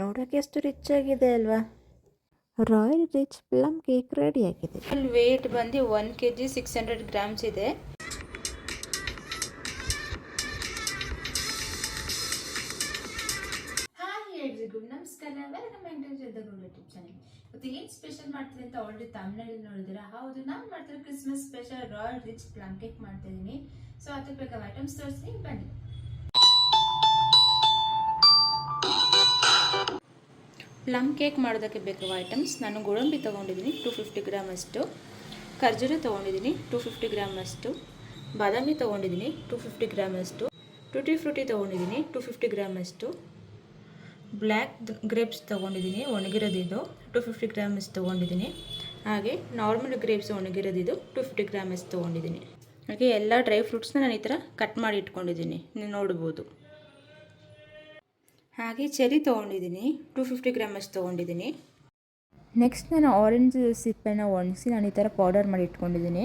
ನೋಡೋಕ್ಕೆ ಎಷ್ಟು ರಿಚ್ ಆಗಿದೆ ಅಲ್ವಾ. Royal rich plum cake ready ಆಗಿದೆ. ವೇಟ್ ಬಂದು 1 kg 600 ಗ್ರಾಮ್ಸ್ ಇದೆ. ಹಾಯ್ ಎಲ್ರಿಗೂ ನಮಸ್ಕಾರ, welcome back to YouTube channel. ಇವತ್ತು ಏನು ಸ್ಪೆಷಲ್ ಮಾಡ್ತೀನಿ ಅಂತ ಆಲ್ರೆಡಿ ತಮಿಳ್ನಲ್ಲಿ ನೋಡಿದ್ದೀರಾ. ಹೌದು, ನಾನು ಮಾಡ್ತೀನಿ Christmas special royal rich plum cake ಮಾಡ್ತಾ ಇದ್ದೀನಿ. ಸೊ ಅದಕ್ಕೆ ಬೇಕಾದ ಐಟಮ್ಸ್ ತೋರಿಸ್ತೀನಿ, ಬನ್ನಿ. ಪ್ಲಮ್ ಕೇಕ್ ಮಾಡೋದಕ್ಕೆ ಬೇಕಾದ ಐಟಮ್ಸ್, ನಾನು ಗೋಡಂಬಿ ತೊಗೊಂಡಿದ್ದೀನಿ 250 ಗ್ರಾಮ್ ಅಷ್ಟು, ಖರ್ಜೂರ ತೊಗೊಂಡಿದ್ದೀನಿ 250 ಗ್ರಾಮ್ ಅಷ್ಟು, ಬಾದಾಮಿ ತೊಗೊಂಡಿದ್ದೀನಿ 250 ಗ್ರಾಮ್ ಅಷ್ಟು, ಟೂಟಿ ಫ್ರೂಟಿ ತೊಗೊಂಡಿದ್ದೀನಿ 250 ಗ್ರಾಮ್ ಅಷ್ಟು, ಬ್ಲ್ಯಾಕ್ ಗ್ರೇಪ್ಸ್ ತೊಗೊಂಡಿದ್ದೀನಿ ಒಣಗಿರೋದಿದ್ದು 250 ಗ್ರಾಮ್ ಅಷ್ಟು ತೊಗೊಂಡಿದ್ದೀನಿ. ಹಾಗೆ ನಾರ್ಮಲ್ ಗ್ರೇಪ್ಸ್ ಒಣಗಿರೋದಿದ್ದು 250 ಗ್ರಾಮ್ ಅಷ್ಟು ತೊಗೊಂಡಿದ್ದೀನಿ. ಹಾಗೆ ಎಲ್ಲ ಡ್ರೈ ಫ್ರೂಟ್ಸ್ನ ನಾನು ಈ ಥರ ಕಟ್ ಮಾಡಿ ಇಟ್ಕೊಂಡಿದ್ದೀನಿ, ನೀವು ನೋಡ್ಬೋದು. ಹಾಗೆ ಚೆರಿ ತೊಗೊಂಡಿದ್ದೀನಿ 250 ಗ್ರಾಮ್ ಅಷ್ಟು ತೊಗೊಂಡಿದ್ದೀನಿ. ನೆಕ್ಸ್ಟ್ ನಾನು ಆರೆಂಜ್ ಸಿಪ್ಪೆನ ಒಣಗಿಸಿ ನಾನು ಈ ಥರ ಪೌಡರ್ ಮಾಡಿ ಇಟ್ಕೊಂಡಿದ್ದೀನಿ.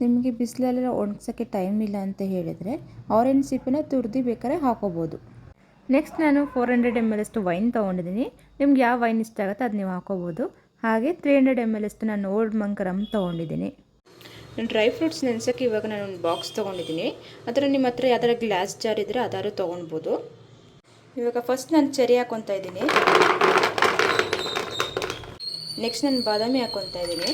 ನಿಮಗೆ ಬಿಸಿಲಲ್ಲೆಲ್ಲ ಒಣಗ್ಸೋಕ್ಕೆ ಟೈಮ್ ಇಲ್ಲ ಅಂತ ಹೇಳಿದರೆ ಆರೆಂಜ್ ಸಿಪ್ಪೆನ ತುರಿದು ಬೇಕಾದ್ರೆ ಹಾಕೋಬೋದು. ನೆಕ್ಸ್ಟ್ ನಾನು 400 ml ಅಷ್ಟು ವೈನ್ ತೊಗೊಂಡಿದ್ದೀನಿ. ನಿಮ್ಗೆ ಯಾವ ವೈನ್ ಇಷ್ಟ ಆಗುತ್ತೆ ಅದು ನೀವು ಹಾಕೋಬೋದು. ಹಾಗೆ 300 ml ಅಷ್ಟು ನಾನು ಓಲ್ಡ್ ಮಂಕ್ ರಮ್ ತೊಗೊಂಡಿದ್ದೀನಿ. ಡ್ರೈ ಫ್ರೂಟ್ಸ್ ನೆನೆಸೋಕ್ಕೆ ಇವಾಗ ನಾನು ಒಂದು ಬಾಕ್ಸ್ ತೊಗೊಂಡಿದ್ದೀನಿ. ಅದರ ನಿಮ್ಮ ಹತ್ರ ಯಾವ್ದಾರ ಗ್ಲಾಸ್ ಜಾರ್ ಇದ್ದರೆ ಅದಾದ್ರೂ ತೊಗೊಳ್ಬೋದು. ಇವಾಗ ಫಸ್ಟ್ ನಾನು ಚೆರಿ ಹಾಕ್ಕೊತಾ ಇದ್ದೀನಿ. ನೆಕ್ಸ್ಟ್ ನಾನು ಬಾದಾಮಿ ಹಾಕ್ಕೊತಾ ಇದ್ದೀನಿ.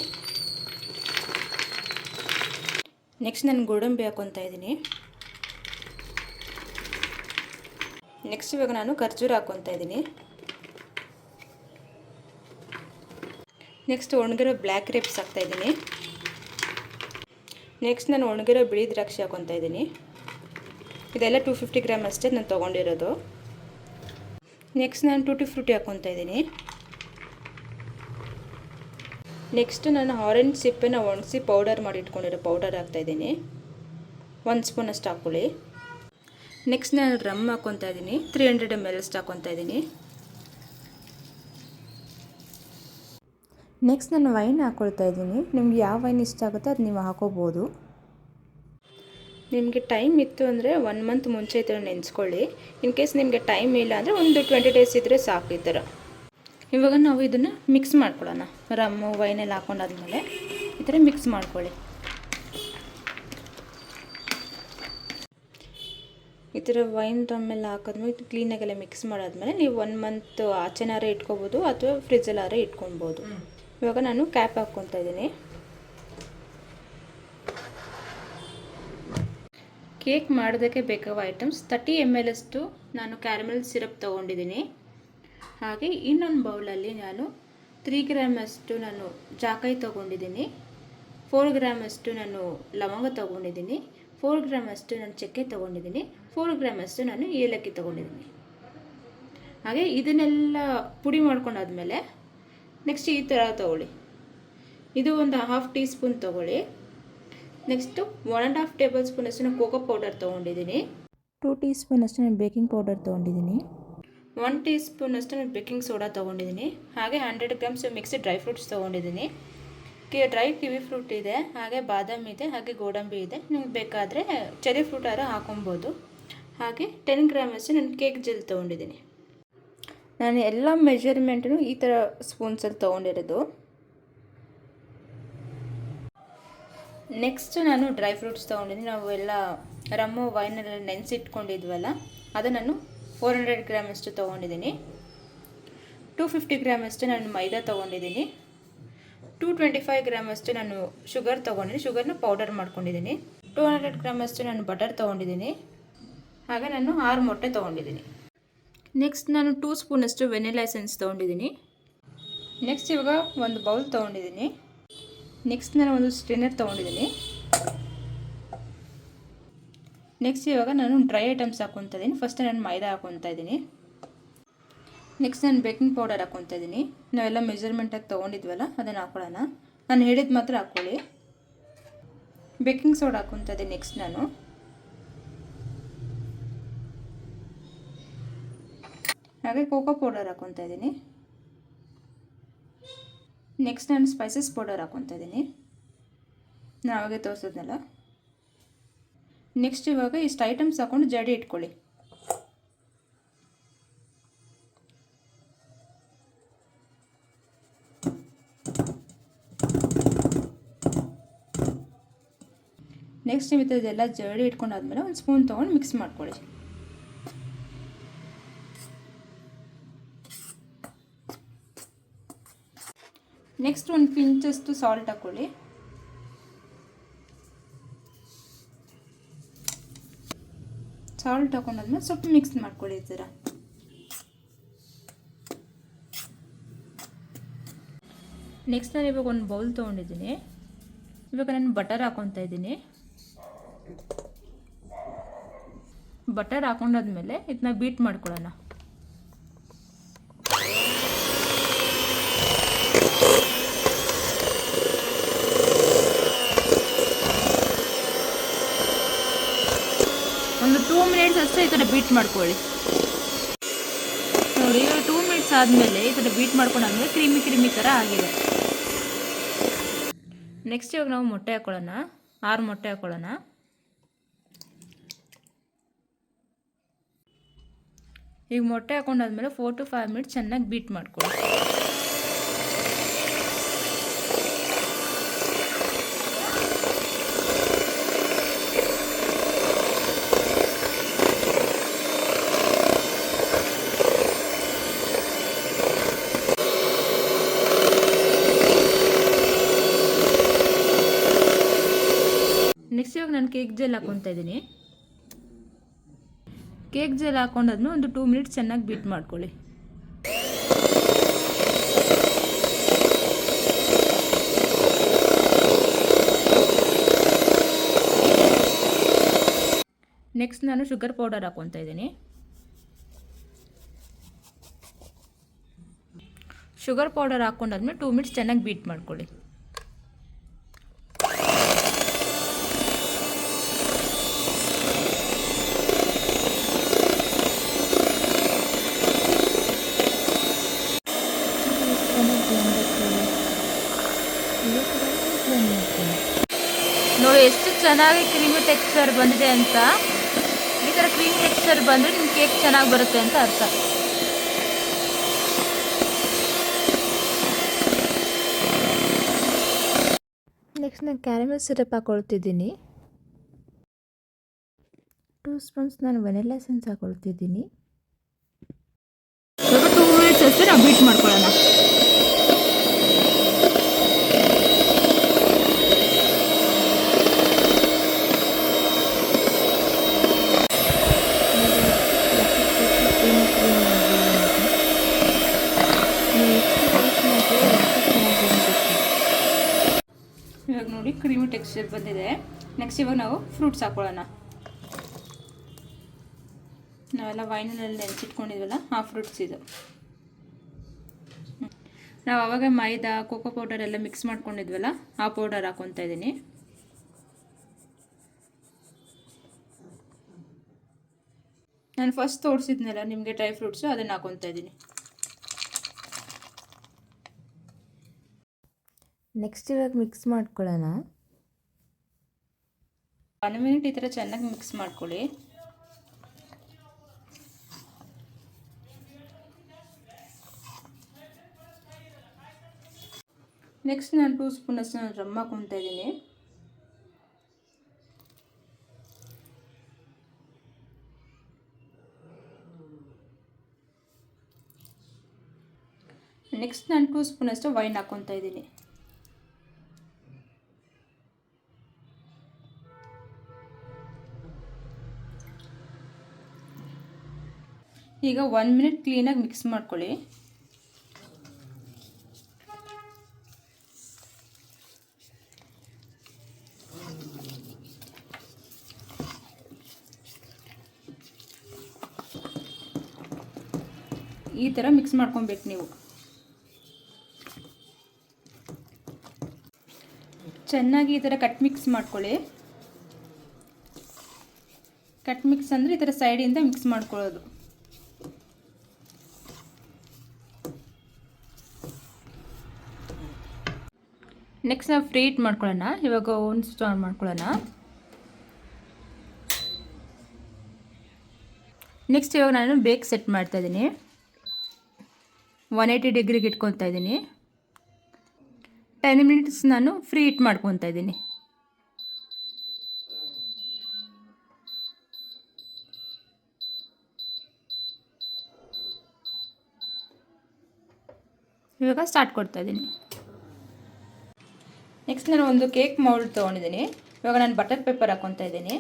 ನೆಕ್ಸ್ಟ್ ನಾನು ಗೋಡಂಬಿ ಹಾಕ್ಕೊತಾ ಇದ್ದೀನಿ. ನೆಕ್ಸ್ಟ್ ಇವಾಗ ನಾನು ಖರ್ಜೂರ ಹಾಕ್ಕೊತಾ ಇದ್ದೀನಿ. ನೆಕ್ಸ್ಟ್ ಒಣಗಿರೋ ಬ್ಲ್ಯಾಕ್ ಗ್ರೇಪ್ಸ್ ಹಾಕ್ತಾ ಇದ್ದೀನಿ. ನೆಕ್ಸ್ಟ್ ನಾನು ಒಣಗಿರೋ ಬಿಳಿ ದ್ರಾಕ್ಷಿ ಹಾಕ್ಕೊತಾ ಇದ್ದೀನಿ. ಇದೆಲ್ಲ 250 ಗ್ರಾಮ್ ಅಷ್ಟೇ ನಾನು ತೊಗೊಂಡಿರೋದು. ನೆಕ್ಸ್ಟ್ ನಾನು ಟೂಟಿ ಫ್ರೂಟಿ ಹಾಕ್ಕೊತಾ ಇದ್ದೀನಿ. ನೆಕ್ಸ್ಟ್ ನಾನು ಆರೆಂಜ್ ಸಿಪ್ಪೆನ ಒಣಗಿಸಿ ಪೌಡರ್ ಮಾಡಿ ಇಟ್ಕೊಂಡಿರೋ ಪೌಡರ್ ಹಾಕ್ತಾಯಿದ್ದೀನಿ. 1 ಸ್ಪೂನ್ ಅಷ್ಟು ಹಾಕ್ಕೊಳ್ಳಿ. ನೆಕ್ಸ್ಟ್ ನಾನು ರಮ್ ಹಾಕ್ಕೊತಾ ಇದ್ದೀನಿ. 300 ml ಅಷ್ಟು ಹಾಕ್ಕೊತಾ ಇದ್ದೀನಿ. ನೆಕ್ಸ್ಟ್ ನಾನು ವೈನ್ ಹಾಕ್ಕೊಳ್ತಾ ಇದ್ದೀನಿ. ನಿಮ್ಗೆ ಯಾವ ವೈನ್ ಇಷ್ಟ ಆಗುತ್ತೋ ಅದು ನೀವು ಹಾಕೋಬೋದು. ನಿಮಗೆ ಟೈಮ್ ಇತ್ತು ಅಂದರೆ 1 ಮಂತ್ ಮುಂಚೆ ಈ ಥರ ನೆನೆಸ್ಕೊಳ್ಳಿ. ಇನ್ ಕೇಸ್ ನಿಮಗೆ ಟೈಮ್ ಇಲ್ಲ ಅಂದರೆ ಒಂದು 20 ಡೇಸ್ ಇದ್ದರೆ ಸಾಕು ಈ ಥರ. ಇವಾಗ ನಾವು ಇದನ್ನು ಮಿಕ್ಸ್ ಮಾಡ್ಕೊಳ್ಳೋಣ. ರಮ್ಮು ವೈನೆಲ್ಲ ಹಾಕೊಂಡಾದ್ಮೇಲೆ ಈ ಥರ ಮಿಕ್ಸ್ ಮಾಡ್ಕೊಳ್ಳಿ. ಈ ಥರ ವೈನ್ ರಮ್ಮೆಲ್ಲ ಹಾಕಿದ್ಮೇಲೆ ಕ್ಲೀನಾಗೆಲ್ಲ ಮಿಕ್ಸ್ ಮಾಡಾದ್ಮೇಲೆ ನೀವು 1 ಮಂತ್ ಆಚೆನಾರೇ ಇಟ್ಕೋಬೋದು ಅಥವಾ ಫ್ರಿಜ್ಜಲ್ಲಾರೇ ಇಟ್ಕೊಬೋದು. ಇವಾಗ ನಾನು ಕ್ಯಾಪ್ ಹಾಕ್ಕೊತಾ ಇದ್ದೀನಿ. ಕೇಕ್ ಮಾಡೋದಕ್ಕೆ ಬೇಕಾದ ಐಟಮ್ಸ್ 30 ml ಅಷ್ಟು ನಾನು ಕ್ಯಾರಮೆಲ್ ಸಿರಪ್ ತೊಗೊಂಡಿದ್ದೀನಿ. ಹಾಗೆ ಇನ್ನೊಂದು ಬೌಲಲ್ಲಿ ನಾನು 3 ಗ್ರಾಮ್ ಅಷ್ಟು ನಾನು ಜಾಕಾಯಿ ತೊಗೊಂಡಿದ್ದೀನಿ. 4 ಗ್ರಾಮ್ ಅಷ್ಟು ನಾನು ಲವಂಗ ತೊಗೊಂಡಿದ್ದೀನಿ. 4 ಗ್ರಾಮ್ ಅಷ್ಟು ನಾನು ಚಕ್ಕೆ ತೊಗೊಂಡಿದ್ದೀನಿ. 4 ಗ್ರಾಮ್ ಅಷ್ಟು ನಾನು ಏಲಕ್ಕಿ ತೊಗೊಂಡಿದ್ದೀನಿ. ಹಾಗೆ ಇದನ್ನೆಲ್ಲ ಪುಡಿ ಮಾಡ್ಕೊಂಡಾದ್ಮೇಲೆ ನೆಕ್ಸ್ಟ್ ಈ ಥರ ತೊಗೊಳ್ಳಿ. ಇದು ಒಂದು 1/2 ಟೀ ಸ್ಪೂನ್ ತೊಗೊಳ್ಳಿ. ನೆಕ್ಸ್ಟು 1.5 ಟೇಬಲ್ ಸ್ಪೂನ್ ಅಷ್ಟು ನಾನು ಕೋಕೋ ಪೌಡರ್ ತೊಗೊಂಡಿದ್ದೀನಿ. 2 ಟೀ ಸ್ಪೂನ್ ಅಷ್ಟು ನಾನು ಬೇಕಿಂಗ್ ಪೌಡರ್ ತೊಗೊಂಡಿದ್ದೀನಿ. 1 ಟೀ ಸ್ಪೂನ್ ಅಷ್ಟು ನಾನು ಬೇಕಿಂಗ್ ಸೋಡಾ ತೊಗೊಂಡಿದ್ದೀನಿ. ಹಾಗೆ 100 ಗ್ರಾಮ್ಸ್ ಮಿಕ್ಸ್ಡ್ ಡ್ರೈ ಫ್ರೂಟ್ಸ್ ತೊಗೊಂಡಿದ್ದೀನಿ. ಡ್ರೈ ಕಿವಿ ಫ್ರೂಟ್ ಇದೆ, ಹಾಗೆ ಬಾದಾಮಿ ಇದೆ, ಹಾಗೆ ಗೋಡಂಬಿ ಇದೆ. ನಿಮ್ಗೆ ಬೇಕಾದರೆ ಚೆರಿ ಫ್ರೂಟ್ ಆರ ಹಾಕೊಬೋದು. ಹಾಗೆ 10 ಗ್ರಾಮ್ ಅಷ್ಟು ನಾನು ಕೇಕ್ ಜೆಲ್ ತೊಗೊಂಡಿದ್ದೀನಿ. ನಾನು ಎಲ್ಲ ಮೆಜರ್ಮೆಂಟನ್ನು ಈ ಥರ ಸ್ಪೂನ್ಸಲ್ಲಿ ತೊಗೊಂಡಿರೋದು. ನೆಕ್ಸ್ಟ್ ನಾನು ಡ್ರೈ ಫ್ರೂಟ್ಸ್ ತೊಗೊಂಡಿದ್ದೀನಿ. ನಾವು ಎಲ್ಲ ರಮ್ಮು ವೈನೆಲ್ಲ ನೆನೆಸಿಟ್ಕೊಂಡಿದ್ವಲ್ಲ ಅದು ನಾನು 400 ಗ್ರಾಮ್ ಅಷ್ಟು ತೊಗೊಂಡಿದ್ದೀನಿ. 250 ಗ್ರಾಮ್ ಅಷ್ಟು ನಾನು ಮೈದಾ ತೊಗೊಂಡಿದ್ದೀನಿ. 225 ಗ್ರಾಮ್ ಅಷ್ಟು ನಾನು ಶುಗರ್ ತೊಗೊಂಡಿದ್ದೀನಿ. ಶುಗರ್ನ ಪೌಡರ್ ಮಾಡ್ಕೊಂಡಿದ್ದೀನಿ. 200 ಗ್ರಾಮ್ ಅಷ್ಟು ನಾನು ಬಟರ್ ತೊಗೊಂಡಿದ್ದೀನಿ. ಹಾಗೆ ನಾನು 6 ಮೊಟ್ಟೆ ತೊಗೊಂಡಿದ್ದೀನಿ. ನೆಕ್ಸ್ಟ್ ನಾನು 2 ಸ್ಪೂನ್ ಅಷ್ಟು ವೆನಿಲಾ ಎಸೆನ್ಸ್ ತೊಗೊಂಡಿದ್ದೀನಿ. ನೆಕ್ಸ್ಟ್ ಇವಾಗ ಒಂದು ಬೌಲ್ ತೊಗೊಂಡಿದ್ದೀನಿ. ನೆಕ್ಸ್ಟ್ ನಾನು ಒಂದು ಸ್ಟ್ರೈನರ್ ತೊಗೊಂಡಿದ್ದೀನಿ. ನೆಕ್ಸ್ಟ್ ಇವಾಗ ನಾನು ಡ್ರೈ ಐಟಮ್ಸ್ ಹಾಕ್ಕೊತಾ ಇದ್ದೀನಿ. ಫಸ್ಟ್ ನಾನು ಮೈದಾ ಹಾಕ್ಕೊತಾ ಇದ್ದೀನಿ. ನೆಕ್ಸ್ಟ್ ನಾನು ಬೇಕಿಂಗ್ ಪೌಡರ್ ಹಾಕ್ಕೊತಾ ಇದ್ದೀನಿ. ನಾವೆಲ್ಲ ಮೆಜರ್ಮೆಂಟಾಗಿ ತೊಗೊಂಡಿದ್ವಲ್ಲ ಅದನ್ನು ಹಾಕ್ಕೊಳ್ಳೋಣ. ನಾನು ಹೇಳಿದ ಮಾತ್ರ ಹಾಕ್ಕೊಳ್ಳಿ. ಬೇಕಿಂಗ್ ಸೋಡಾ ಹಾಕ್ಕೊತಾ ಇದ್ದೀನಿ. ನೆಕ್ಸ್ಟ್ ನಾನು ಹಾಗೆ ಕೋಕೋ ಪೌಡರ್ ಹಾಕ್ಕೊತಾ ಇದ್ದೀನಿ. ನೆಕ್ಸ್ಟ್ ನಾನು ಸ್ಪೈಸಸ್ ಪೌಡರ್ ಹಾಕ್ಕೊತಾ ಇದ್ದೀನಿ, ನಾನು ಆವಾಗೇ ತೋರಿಸಿದ್ನಲ್ಲ. ನೆಕ್ಸ್ಟ್ ಇವಾಗ ಇಷ್ಟು ಐಟಮ್ಸ್ ಹಾಕ್ಕೊಂಡು ಜಡಿ ಇಟ್ಕೊಳ್ಳಿ. ನೆಕ್ಸ್ಟ್ ನೀವು ಇದೆಲ್ಲ ಜರಡಿ ಇಟ್ಕೊಂಡಾದ್ಮೇಲೆ ಒಂದು ಸ್ಪೂನ್ ತೊಗೊಂಡು ಮಿಕ್ಸ್ ಮಾಡ್ಕೊಳ್ಳಿ. ನೆಕ್ಸ್ಟ್ ಒಂದು ಪಿಂಚಷ್ಟು ಸಾಲ್ಟ್ ಹಾಕ್ಕೊಳ್ಳಿ. ಸಾಲ್ಟ್ ಹಾಕೊಂಡಾದ್ಮೇಲೆ ಸ್ವಲ್ಪ ಮಿಕ್ಸ್ ಮಾಡ್ಕೊಳ್ಳಿ ಈ ಥರ. ನೆಕ್ಸ್ಟ್ ನಾನು ಇವಾಗ ಒಂದು ಬೌಲ್ ತೊಗೊಂಡಿದ್ದೀನಿ. ಇವಾಗ ನಾನು ಬಟರ್ ಹಾಕೊತಾ ಇದ್ದೀನಿ. ಬಟರ್ ಹಾಕೊಂಡಾದ್ಮೇಲೆ ಇದನ್ನ ಬೀಟ್ ಮಾಡ್ಕೊಳ್ಳೋಣ. ಒಂದು 2 ಮಿನಿಟ್ಸ್ ಅಷ್ಟೇ ಈ ಥರ ಬೀಟ್ ಮಾಡ್ಕೊಳ್ಳಿ. ನೋಡಿ, 2 ಮಿನಿಟ್ಸ್ ಆದಮೇಲೆ ಈ ಥರ ಬೀಟ್ ಮಾಡ್ಕೊಂಡಾದ್ಮೇಲೆ ಕ್ರೀಮಿ ಥರ ಆಗಿದೆ. ನೆಕ್ಸ್ಟ್ ಇವಾಗ ನಾವು ಮೊಟ್ಟೆ ಹಾಕ್ಕೊಳ್ಳೋಣ. 6 ಮೊಟ್ಟೆ ಹಾಕ್ಕೊಳ್ಳೋಣ. ಈಗ ಮೊಟ್ಟೆ ಹಾಕೊಂಡಾದ್ಮೇಲೆ 4 to 5 ಮಿನಿಟ್ಸ್ ಚೆನ್ನಾಗಿ ಬೀಟ್ ಮಾಡ್ಕೊಳ್ಳಿ. ನೆಕ್ಸ್ಟ್ ಇವಾಗ ನಾನು ಕೇಕ್ ಜೆಲ್ ಹಾಕ್ಕೊತಾ ಇದ್ದೀನಿ. ಕೇಕ್ ಜೆಲ್ ಹಾಕೊಂಡಾದ್ಮೇಲೆ ಒಂದು 2 ಮಿನಿಟ್ಸ್ ಚೆನ್ನಾಗಿ ಬೀಟ್ ಮಾಡ್ಕೊಳ್ಳಿ. ನೆಕ್ಸ್ಟ್ ನಾನು ಶುಗರ್ ಪೌಡರ್ ಹಾಕ್ಕೊತಾ ಇದ್ದೀನಿ. ಶುಗರ್ ಪೌಡರ್ ಹಾಕ್ಕೊಂಡಾದ್ಮೇಲೆ 2 ಮಿನಿಟ್ಸ್ ಚೆನ್ನಾಗಿ ಬೀಟ್ ಮಾಡ್ಕೊಳ್ಳಿ. ನೋಡಿ ಎಷ್ಟು ಚೆನ್ನಾಗಿ ಕ್ರೀಮಿ ಟೆಕ್ಸ್ಚರ್ ಬಂದಿದೆ ಅಂತ. ಈ ಥರ ಕ್ರೀಮಿ ಟೆಕ್ಸ್ಚರ್ ಬಂದರೆ ನಿಮ್ಮ ಕೇಕ್ ಚೆನ್ನಾಗಿ ಬರುತ್ತೆ ಅಂತ ಅರ್ಥ. ನೆಕ್ಸ್ಟ್ ನಾನು ಕ್ಯಾರಮೆಲ್ ಸಿರಪ್ ಹಾಕ್ಕೊಳ್ತಿದ್ದೀನಿ. 2 ಸ್ಪೂನ್ಸ್ ನಾನು ವೆನಿಲಾ ಎಸೆನ್ಸ್ ಹಾಕ್ಕೊಳ್ತಿದ್ದೀನಿ. ಇವಾಗ 2 ಮಿನಿಟ್ಸ್ ಅಷ್ಟೇ ನಾವು ಬೀಟ್ ಮಾಡ್ಕೊಳ್ಳೋಣ. ಇವಾಗ ನೋಡಿ ಕ್ರೀಮಿ ಟೆಕ್ಸ್ಚರ್ ಬಂದಿದೆ. ನೆಕ್ಸ್ಟ್ ಇವಾಗ ನಾವು ಫ್ರೂಟ್ಸ್ ಹಾಕ್ಕೊಳ್ಳೋಣ. ನಾವೆಲ್ಲ ವೈನಲ್ಲಿ ನೆನೆಸಿಟ್ಕೊಂಡಿದ್ವಲ್ಲ ಆ ಫ್ರೂಟ್ಸ್ ಇದು. ನಾವು ಆವಾಗ ಮೈದಾ ಕೋಕೋ ಪೌಡರ್ ಎಲ್ಲ ಮಿಕ್ಸ್ ಮಾಡ್ಕೊಂಡಿದ್ವಲ್ಲ ಆ ಪೌಡರ್ ಹಾಕ್ಕೊತಾ ಇದ್ದೀನಿ. ನಾನು ಫಸ್ಟ್ ತೋರಿಸಿದ್ನಲ್ಲ ನಿಮಗೆ ಡ್ರೈ ಫ್ರೂಟ್ಸು, ಅದನ್ನು ಹಾಕ್ಕೊತಾ ಇದ್ದೀನಿ. ನೆಕ್ಸ್ಟ್ ಇವಾಗ ಮಿಕ್ಸ್ ಮಾಡ್ಕೊಳ್ಳೋಣ. 1 ಮಿನಿಟ್ ಈ ಥರ ಚೆನ್ನಾಗಿ ಮಿಕ್ಸ್ ಮಾಡ್ಕೊಳ್ಳಿ. ನೆಕ್ಸ್ಟ್ ನಾನು 2 ಸ್ಪೂನಷ್ಟು ರಮ್ ಹಾಕ್ಕೊತಾ ಇದ್ದೀನಿ. ನೆಕ್ಸ್ಟ್ ನಾನು 2 ಸ್ಪೂನಷ್ಟು ವೈನ್ ಹಾಕ್ಕೊತಾ ಇದ್ದೀನಿ. ಈಗ 1 ಮಿನಿಟ್ ಕ್ಲೀನಾಗಿ ಮಿಕ್ಸ್ ಮಾಡ್ಕೊಳ್ಳಿ. ಈ ಥರ ಮಿಕ್ಸ್ ಮಾಡ್ಕೊಬೇಕು ನೀವು. ಚೆನ್ನಾಗಿ ಈ ಥರ ಕಟ್ ಮಿಕ್ಸ್ ಮಾಡ್ಕೊಳ್ಳಿ. ಕಟ್ ಮಿಕ್ಸ್ ಅಂದರೆ ಈ ಥರ ಸೈಡಿಂದ ಮಿಕ್ಸ್ ಮಾಡ್ಕೊಳ್ಳೋದು. ನೆಕ್ಸ್ಟ್ ನಾವು ಫ್ರೀ ಹೀಟ್ ಮಾಡ್ಕೊಳ್ಳೋಣ. ಇವಾಗ ಓವನ್ ಸ್ಟಾರ್ಟ್ ಮಾಡ್ಕೊಳ್ಳೋಣ. ನೆಕ್ಸ್ಟ್ ಇವಾಗ ನಾನು ಬೇಕ್ ಸೆಟ್ ಮಾಡ್ತಾ ಇದ್ದೀನಿ. 180 ಡಿಗ್ರಿಗೆ ಇಟ್ಕೊತಾ ಇದ್ದೀನಿ. 10 ಮಿನಿಟ್ಸ್ ನಾನು ಫ್ರೀ ಹೀಟ್ ಮಾಡ್ಕೊತಾ ಇದ್ದೀನಿ. ಇವಾಗ ಸ್ಟಾರ್ಟ್ ಕೊಡ್ತಾ ಇದ್ದೀನಿ. ನೆಕ್ಸ್ಟ್ ನಾನು ಒಂದು ಕೇಕ್ ಮೌಲ್ಡ್ ತೊಗೊಂಡಿದ್ದೀನಿ. ಇವಾಗ ನಾನು ಬಟರ್ ಪೇಪರ್ ಹಾಕ್ಕೊತಾ ಇದ್ದೀನಿ.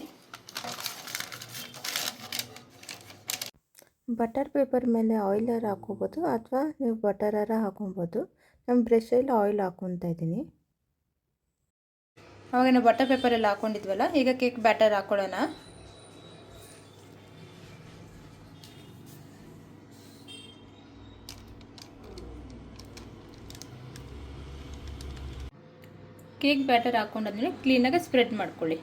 ಬಟರ್ ಪೇಪರ್ ಮೇಲೆ ಆಯಿಲರ್ ಹಾಕೋಬೋದು ಅಥವಾ ನೀವು ಬಟರರ ಹಾಕೊಬೋದು. ನಾನು ಬ್ರಷಲ್ಲಿ ಆಯಿಲ್ ಹಾಕ್ಕೊತಾ ಇದ್ದೀನಿ. ಅವಾಗ ನಾವು ಬಟರ್ ಪೇಪರೆಲ್ಲ ಹಾಕ್ಕೊಂಡಿದ್ವಲ್ಲ, ಈಗ ಕೇಕ್ ಬ್ಯಾಟರ್ ಹಾಕ್ಕೊಳ್ಳೋಣ. ಕೇಕ್ ಬ್ಯಾಟರ್ ಹಾಕ್ಕೊಂಡಾದ್ಮೇಲೆ ಕ್ಲೀನಾಗಿ ಸ್ಪ್ರೆಡ್ ಮಾಡ್ಕೊಳ್ಳಿ.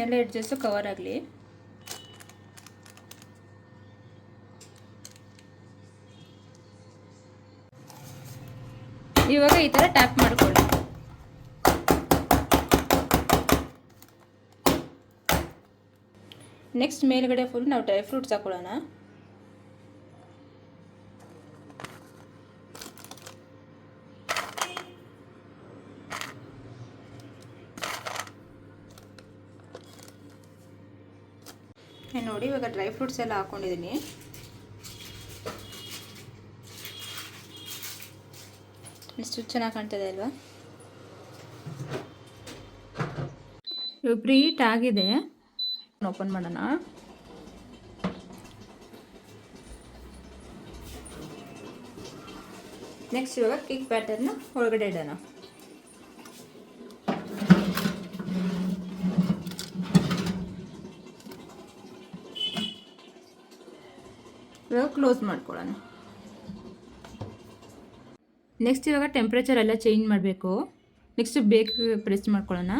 ಎಲ್ಲ ಎಡ್ಜಸ್ಸು ಕವರ್ ಆಗಲಿ. ಇವಾಗ ಈ ಥರ ಟ್ಯಾಪ್ ಮಾಡ್ಕೊಳ್ಳಿ. ನೆಕ್ಸ್ಟ್ ಮೇಲ್ಗಡೆ ಫುಲ್ ನಾವು ಡ್ರೈ ಫ್ರೂಟ್ಸ್ ಹಾಕೊಳ್ಳೋಣ. ನೋಡಿ ಇವಾಗ ಡ್ರೈ ಫ್ರೂಟ್ಸ್ ಎಲ್ಲ ಹಾಕ್ಕೊಂಡಿದ್ದೀನಿ. ಎಷ್ಟು ಚೆನ್ನಾಗಿ ಕಾಣ್ತದೆ ಅಲ್ವಾ? ಇವಾಗ ಪ್ರೀಟ್ ಆಗಿದೆ. ಓಪನ್ ಮಾಡೋಣ. ನೆಕ್ಸ್ಟ್ ಇವಾಗ ಕೇಕ್ ಬ್ಯಾಟರ್ನ ಒಳಗಡೆ ಇಡೋಣ. ಇವಾಗ ಕ್ಲೋಸ್ ಮಾಡ್ಕೊಳ್ಳೋಣ. ನೆಕ್ಸ್ಟ್ ಇವಾಗ ಟೆಂಪ್ರೇಚರ್ ಎಲ್ಲ ಚೇಂಜ್ ಮಾಡಬೇಕು. ನೆಕ್ಸ್ಟ್ ಬೇಕ್ ಪ್ರೆಸ್ ಮಾಡ್ಕೊಳ್ಳೋಣ.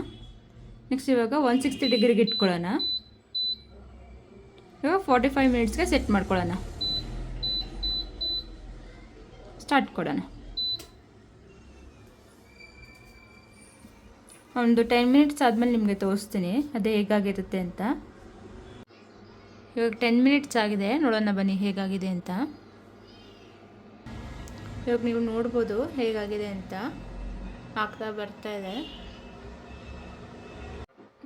ನೆಕ್ಸ್ಟ್ ಇವಾಗ 160 ಡಿಗ್ರಿಗೆ ಇಟ್ಕೊಳ್ಳೋಣ. ಇವಾಗ 45 ಮಿನಿಟ್ಸ್ಗೆ ಸೆಟ್ ಮಾಡ್ಕೊಳ್ಳೋಣ. ಸ್ಟಾರ್ಟ್ ಕೊಡೋಣ. ಒಂದು 10 ಮಿನಿಟ್ಸ್ ಆದಮೇಲೆ ನಿಮಗೆ ತೋರಿಸ್ತೀನಿ ಅದೇ ಹೇಗಾಗಿರುತ್ತೆ ಅಂತ. ಇವಾಗ 10 ಮಿನಿಟ್ಸ್ ಆಗಿದೆ. ನೋಡೋಣ ಬನ್ನಿ ಹೇಗಾಗಿದೆ ಅಂತ. ಇವಾಗ ನೀವು ನೋಡ್ಬೋದು ಹೇಗಾಗಿದೆ ಅಂತ. ಆಗ್ತಾ ಬರ್ತಾ ಇದೆ.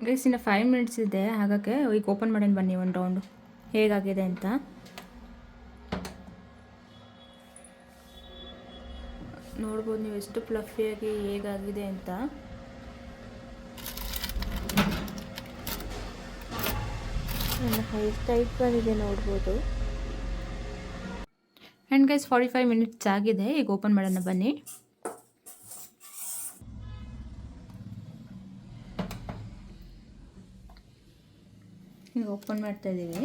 ಗೈಸ್ ಇನ್ನು 5 ಮಿನಿಟ್ಸ್ ಇದೆ. ಹಾಗಾಗಿ ಈಗ ಓಪನ್ ಮಾಡೋಣ ಬನ್ನಿ ಒಂದು ರೌಂಡು ಹೇಗಾಗಿದೆ ಅಂತ. ನೋಡ್ಬೋದು ನೀವು ಎಷ್ಟು ಫ್ಲಫಿಯಾಗಿ ಹೇಗಾಗಿದೆ ಅಂತ. ಎಷ್ಟು ಟೈಟ್ ಬಂದಿದೆ ನೋಡ್ಬೋದು. ಆ್ಯಂಡ್ ಗೈಸ್ 45 ಮಿನಿಟ್ಸ್ ಆಗಿದೆ. ಈಗ ಓಪನ್ ಮಾಡೋಣ ಬನ್ನಿ. ಈಗ ಓಪನ್ ಮಾಡ್ತಾ ಇದ್ದೀವಿ.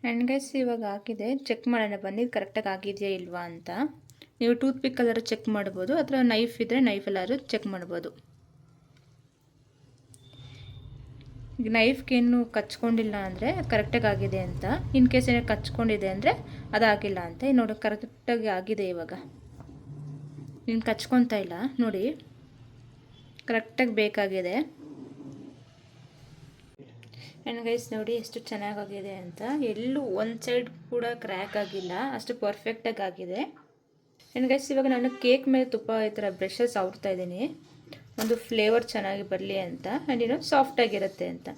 ಆ್ಯಂಡ್ ಗೈಸ್ ಇವಾಗ ಹಾಕಿದೆ. ಚೆಕ್ ಮಾಡೋಣ ಬನ್ನಿ ಕರೆಕ್ಟಾಗಿ ಆಗಿದೆಯಾ ಇಲ್ವಾ ಅಂತ. ನೀವು ಟೂತ್ ಪಿಕ್ ಎಲ್ಲರೂ ಚೆಕ್ ಮಾಡ್ಬೋದು ಅಥವಾ ನೈಫ್ ಇದ್ದರೆ ನೈಫಲ್ಲಾದ್ರೂ ಚೆಕ್ ಮಾಡ್ಬೋದು. ಈಗ ನೈಫ್ಗೇನು ಕಚ್ಕೊಂಡಿಲ್ಲ ಅಂದರೆ ಕರೆಕ್ಟಾಗಿ ಆಗಿದೆ ಅಂತ. ಇನ್ ಕೇಸ್ ಏನೋ ಕಚ್ಕೊಂಡಿದೆ ಅಂದರೆ ಅದಾಗಿಲ್ಲ ಅಂತ. ನೋಡಿ ಕರೆಕ್ಟಾಗಿ ಆಗಿದೆ. ಇವಾಗ ನೀನು ಕಚ್ಕೊತಾ ಇಲ್ಲ ನೋಡಿ, ಕರೆಕ್ಟಾಗಿ ಬೇಕಾಗಿದೆ. ಆ್ಯಂಡ್ ಗೈಸ್ ನೋಡಿ ಎಷ್ಟು ಚೆನ್ನಾಗಾಗಿದೆ ಅಂತ. ಎಲ್ಲೂ ಒಂದು ಸೈಡ್ ಕೂಡ ಕ್ರ್ಯಾಕ್ ಆಗಿಲ್ಲ, ಅಷ್ಟು ಪರ್ಫೆಕ್ಟಾಗಿ ಆಗಿದೆ. ಆ್ಯಂಡ್ ಗೈಸ್ ಇವಾಗ ನಾನು ಕೇಕ್ ಮೇಲೆ ತುಪ್ಪ ಈ ಥರ ಬ್ರಷಸ್ ಅವ್ರ್ತಾ ಇದ್ದೀನಿ, ಒಂದು ಫ್ಲೇವರ್ ಚೆನ್ನಾಗಿ ಬರಲಿ ಅಂತ. ಆ್ಯಂಡ್ ಏನೋ ಸಾಫ್ಟಾಗಿರುತ್ತೆ ಅಂತ.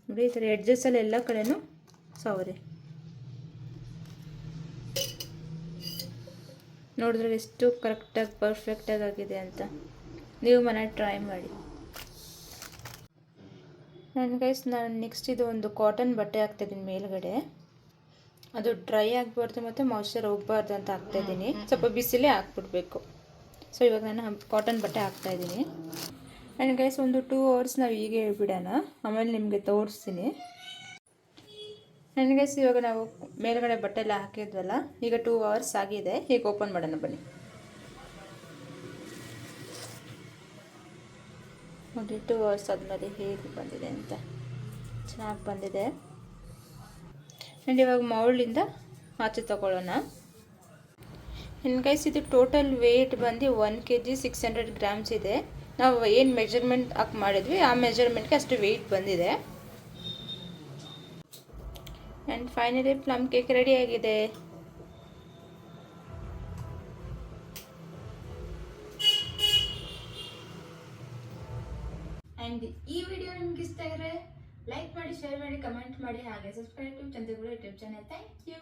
ನೋಡಿ ಈ ಥರ ಎಡ್ಜಸ್ಸಲ್ಲಿ ಎಲ್ಲ ಕಡೆನೂ ಸವರಿ. ನೋಡಿದ್ರೆ ಎಷ್ಟು ಕರೆಕ್ಟಾಗಿ ಪರ್ಫೆಕ್ಟಾಗಿ ಆಗಿದೆ ಅಂತ. ನೀವು ಮನೇಲಿ ಟ್ರೈ ಮಾಡಿ. ನನ್ನ ಗೈಸ್ ನಾನು ನೆಕ್ಸ್ಟ್ ಇದು ಒಂದು ಕಾಟನ್ ಬಟ್ಟೆ ಹಾಕ್ತಾಯಿದ್ದೀನಿ ಮೇಲ್ಗಡೆ. ಅದು ಡ್ರೈ ಆಗಬಾರ್ದು ಮತ್ತು ಮಾಯ್ಶ್ಚರ್ ಹೋಗಬಾರ್ದು ಅಂತ ಹಾಕ್ತಾಯಿದ್ದೀನಿ. ಸ್ವಲ್ಪ ಬಿಸಿಲೇ ಹಾಕ್ಬಿಡ್ಬೇಕು. ಸೊ ಇವಾಗ ನಾನು ಕಾಟನ್ ಬಟ್ಟೆ ಹಾಕ್ತಾಯಿದ್ದೀನಿ. ಆ್ಯಂಡ್ ಗೈಸ್ ಒಂದು 2 ಅವರ್ಸ್ ನಾವು ಹೀಗೆ ಬಿಡೋಣ, ಆಮೇಲೆ ನಿಮಗೆ ತೋರಿಸ್ತೀನಿ. ಆ್ಯಂಡ್ ಗೈಸ್ ಇವಾಗ ನಾವು ಮೇಲ್ಗಡೆ ಬಟ್ಟೆ ಎಲ್ಲ ಹಾಕಿದ್ವಲ್ಲ, ಈಗ 2 ಅವರ್ಸ್ ಆಗಿದೆ. ಈಗ ಓಪನ್ ಮಾಡೋಣ ಬನ್ನಿ. ನೋಡಿ 2 ಅವರ್ಸ್ ಆದಮೇಲೆ ಹೇಗೆ ಬಂದಿದೆ ಅಂತ. ಚೆನ್ನಾಗಿ ಬಂದಿದೆ. ಆ್ಯಂಡ್ ಇವಾಗ ಮೌಲ್ಡಿಂದ ಆಚೆ ತಗೊಳ್ಳೋಣ. ಇನ್ನು ಗೈಸ್ ಇದು ಟೋಟಲ್ ವೇಟ್ ಬಂದು 1 kg 600 ಗ್ರಾಮ್ಸ್ ಇದೆ. ನಾವು ಏನು ಮೆಜರ್ಮೆಂಟ್ ಹಾಕಿ ಮಾಡಿದ್ವಿ ಆ ಮೆಜರ್ಮೆಂಟ್ಗೆ ಅಷ್ಟು ವೆಯ್ಟ್ ಬಂದಿದೆ. ಆ್ಯಂಡ್ ಫೈನಲಿ ಪ್ಲಮ್ ಕೇಕ್ ರೆಡಿಯಾಗಿದೆ. ಆ್ಯಂಡ್ ಈ ವಿಡಿಯೋ ನಿಮ್ಗೆ ಇಷ್ಟ ಆಗಿದ್ರೆ ಲೈಕ್ ಮಾಡಿ, ಶೇರ್ ಮಾಡಿ, ಕಮೆಂಟ್ ಮಾಡಿ, ಹಾಗೆ subscribe to Chandraguru YouTube channel. Thank you.